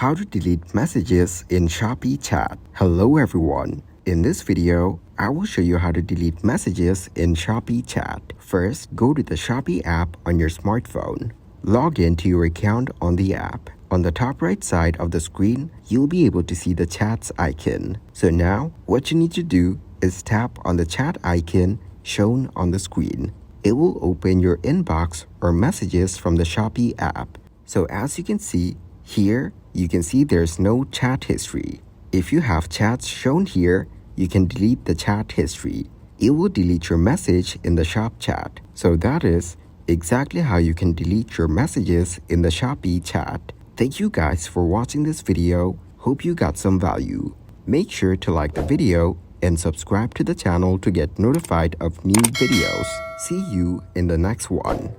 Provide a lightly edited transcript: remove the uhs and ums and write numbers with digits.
How to delete messages in Shopee chat. Hello everyone. In this video, I will show you how to delete messages in Shopee chat. First, go to the Shopee app on your smartphone. Log in to your account on the app. On the top right side of the screen, you'll be able to see the chats icon. So now, what you need to do is tap on the chat icon shown on the screen. It will open your inbox or messages from the Shopee app. So as you can see, here, you can see there's no chat history. If you have chats shown here, you can delete the chat history. It will delete your message in the shop chat. So that is exactly how you can delete your messages in the Shopee chat. Thank you guys for watching this video. Hope you got some value. Make sure to like the video and subscribe to the channel to get notified of new videos. See you in the next one.